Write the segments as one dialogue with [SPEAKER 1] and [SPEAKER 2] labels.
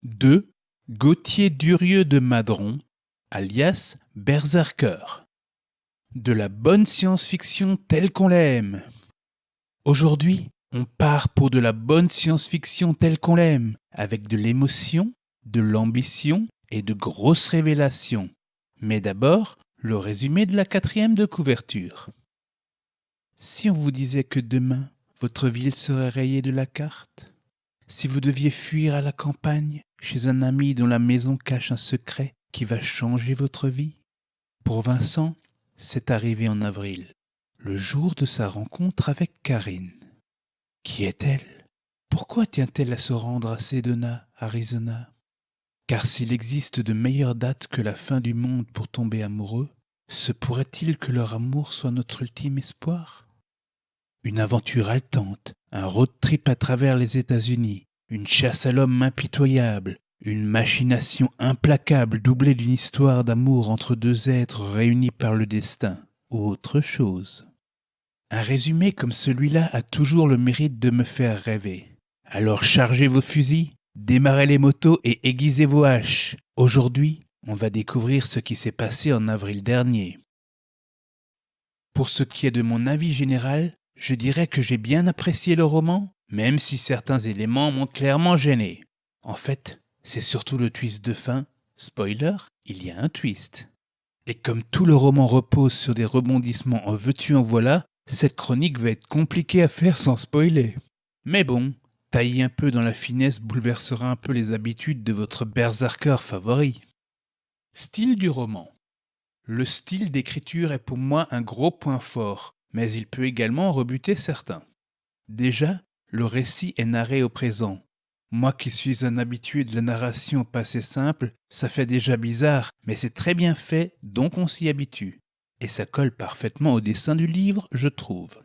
[SPEAKER 1] De Gauthier Durieux de Madron, alias Berserker. De la bonne science-fiction telle qu'on l'aime. Aujourd'hui, on part pour de la bonne science-fiction telle qu'on l'aime, avec de l'émotion, de l'ambition et de grosses révélations. Mais d'abord, le résumé de la 4e de couverture. Si on vous disait que demain, votre ville serait rayée de la carte? Si vous deviez fuir à la campagne, chez un ami dont la maison cache un secret qui va changer votre vie? Pour Vincent, c'est arrivé en avril, le jour de sa rencontre avec Karine. Qui est-elle? Pourquoi tient-elle à se rendre à Sedona, Arizona? Car s'il existe de meilleures dates que la fin du monde pour tomber amoureux, se pourrait-il que leur amour soit notre ultime espoir? Une aventure haletante, un road trip à travers les États-Unis, une chasse à l'homme impitoyable, une machination implacable doublée d'une histoire d'amour entre deux êtres réunis par le destin, ou autre chose. Un résumé comme celui-là a toujours le mérite de me faire rêver. Alors chargez vos fusils, démarrez les motos et aiguisez vos haches. Aujourd'hui, on va découvrir ce qui s'est passé en avril dernier. Pour ce qui est de mon avis général, je dirais que j'ai bien apprécié le roman, même si certains éléments m'ont clairement gêné. En fait, c'est surtout le twist de fin. Spoiler, il y a un twist. Et comme tout le roman repose sur des rebondissements en veux-tu en voilà, cette chronique va être compliquée à faire sans spoiler. Mais bon, tailler un peu dans la finesse bouleversera un peu les habitudes de votre berserker favori. Style du roman. Le style d'écriture est pour moi un gros point fort, mais il peut également en rebuter certains. Déjà, le récit est narré au présent. Moi qui suis un habitué de la narration au passé simple, ça fait déjà bizarre, mais c'est très bien fait, donc on s'y habitue. Et ça colle parfaitement au dessin du livre, je trouve.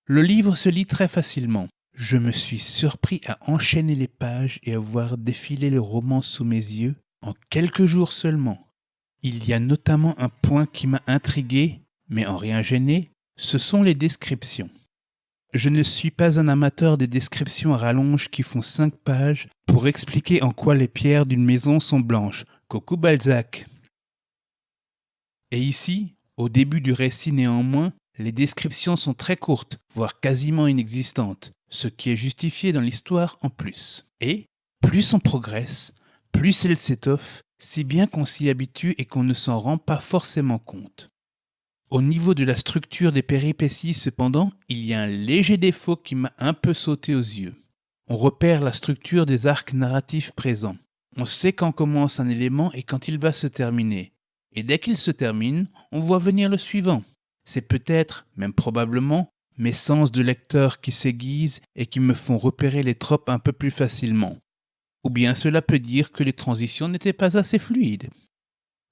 [SPEAKER 1] Le livre se lit très facilement. Je me suis surpris à enchaîner les pages et à voir défiler le roman sous mes yeux en quelques jours seulement. Il y a notamment un point qui m'a intrigué, mais en rien gêné, ce sont les descriptions. Je ne suis pas un amateur des descriptions à rallonge qui font 5 pages pour expliquer en quoi les pierres d'une maison sont blanches. Coucou Balzac. Et ici, au début du récit néanmoins, les descriptions sont très courtes, voire quasiment inexistantes, ce qui est justifié dans l'histoire en plus. Et, plus on progresse, plus elle s'étoffe, si bien qu'on s'y habitue et qu'on ne s'en rend pas forcément compte. Au niveau de la structure des péripéties, cependant, il y a un léger défaut qui m'a un peu sauté aux yeux. On repère la structure des arcs narratifs présents. On sait quand commence un élément et quand il va se terminer. Et dès qu'il se termine, on voit venir le suivant. C'est peut-être, même probablement, mes sens de lecteur qui s'aiguisent et qui me font repérer les tropes un peu plus facilement. Ou bien cela peut dire que les transitions n'étaient pas assez fluides.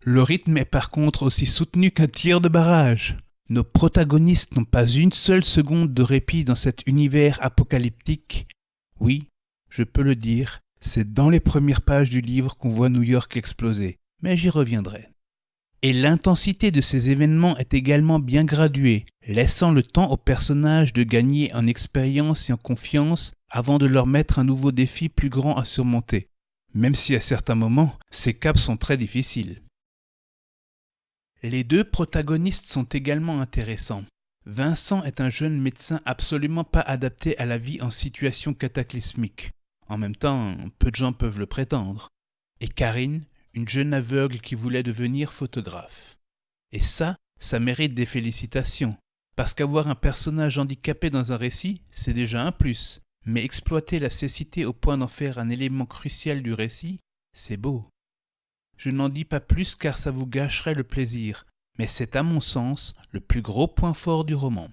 [SPEAKER 1] Le rythme est par contre aussi soutenu qu'un tir de barrage. Nos protagonistes n'ont pas une seule seconde de répit dans cet univers apocalyptique. Oui, je peux le dire, c'est dans les premières pages du livre qu'on voit New York exploser, mais j'y reviendrai. Et l'intensité de ces événements est également bien graduée, laissant le temps aux personnages de gagner en expérience et en confiance avant de leur mettre un nouveau défi plus grand à surmonter, même si à certains moments, ces caps sont très difficiles. Les 2 protagonistes sont également intéressants. Vincent est un jeune médecin absolument pas adapté à la vie en situation cataclysmique. En même temps, peu de gens peuvent le prétendre. Et Karine, une jeune aveugle qui voulait devenir photographe. Et ça mérite des félicitations. Parce qu'avoir un personnage handicapé dans un récit, c'est déjà un plus. Mais exploiter la cécité au point d'en faire un élément crucial du récit, c'est beau. Je n'en dis pas plus car ça vous gâcherait le plaisir, mais c'est à mon sens le plus gros point fort du roman.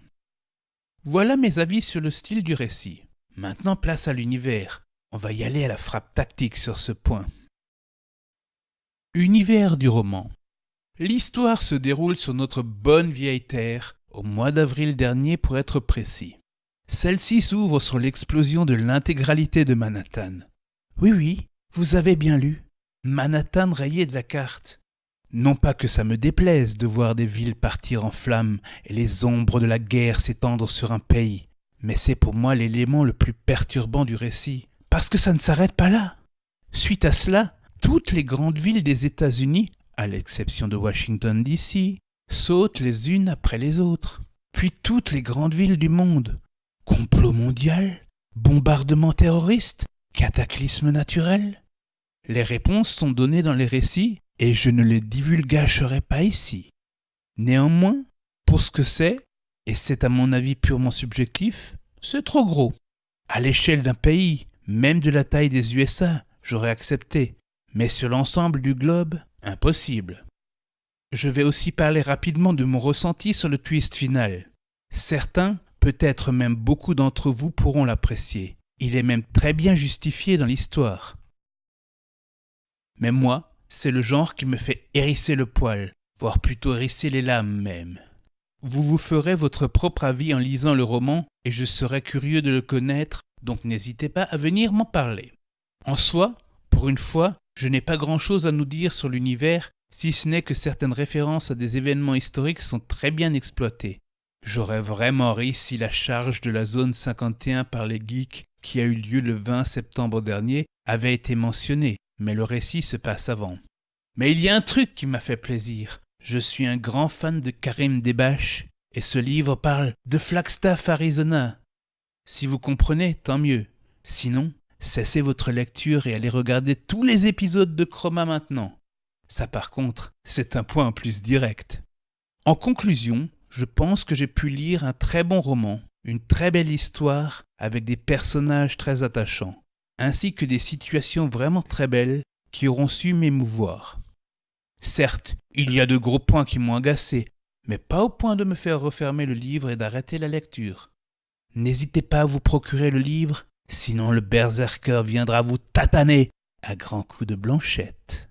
[SPEAKER 1] Voilà mes avis sur le style du récit. Maintenant place à l'univers. On va y aller à la frappe tactique sur ce point. Univers du roman. L'histoire se déroule sur notre bonne vieille Terre, au mois d'avril dernier pour être précis. Celle-ci s'ouvre sur l'explosion de l'intégralité de Manhattan. Oui, vous avez bien lu. Manhattan rayé de la carte. Non pas que ça me déplaise de voir des villes partir en flammes et les ombres de la guerre s'étendre sur un pays, Mais c'est pour moi l'élément le plus perturbant du récit, parce que ça ne s'arrête pas là. Suite à cela, toutes les grandes villes des États-Unis, à l'exception de Washington DC, sautent les unes après les autres. Puis toutes les grandes villes du monde. Complot mondial, bombardement terroriste, cataclysme naturel. Les réponses sont données dans les récits et je ne les divulgacherai pas ici. Néanmoins, pour ce que c'est, et c'est à mon avis purement subjectif, c'est trop gros. À l'échelle d'un pays, même de la taille des USA, j'aurais accepté, mais sur l'ensemble du globe, impossible. Je vais aussi parler rapidement de mon ressenti sur le twist final. Certains, peut-être même beaucoup d'entre vous pourront l'apprécier. Il est même très bien justifié dans l'histoire. Mais moi, c'est le genre qui me fait hérisser le poil, voire plutôt hérisser les lames même. Vous vous ferez votre propre avis en lisant le roman et je serai curieux de le connaître, donc n'hésitez pas à venir m'en parler. En soi, pour une fois, je n'ai pas grand-chose à nous dire sur l'univers, si ce n'est que certaines références à des événements historiques sont très bien exploitées. J'aurais vraiment ri si la charge de la zone 51 par les geeks qui a eu lieu le 20 septembre dernier avait été mentionnée, mais le récit se passe avant. Mais il y a un truc qui m'a fait plaisir. Je suis un grand fan de Karim Debache et ce livre parle de Flagstaff, Arizona. Si vous comprenez, tant mieux. Sinon, cessez votre lecture et allez regarder tous les épisodes de Chroma maintenant. Ça par contre, c'est un point en plus direct. En conclusion, je pense que j'ai pu lire un très bon roman, une très belle histoire avec des personnages très attachants, ainsi que des situations vraiment très belles qui auront su m'émouvoir. Certes, il y a de gros points qui m'ont agacé, mais pas au point de me faire refermer le livre et d'arrêter la lecture. N'hésitez pas à vous procurer le livre, sinon le berserker viendra vous tataner à grands coups de blanchette.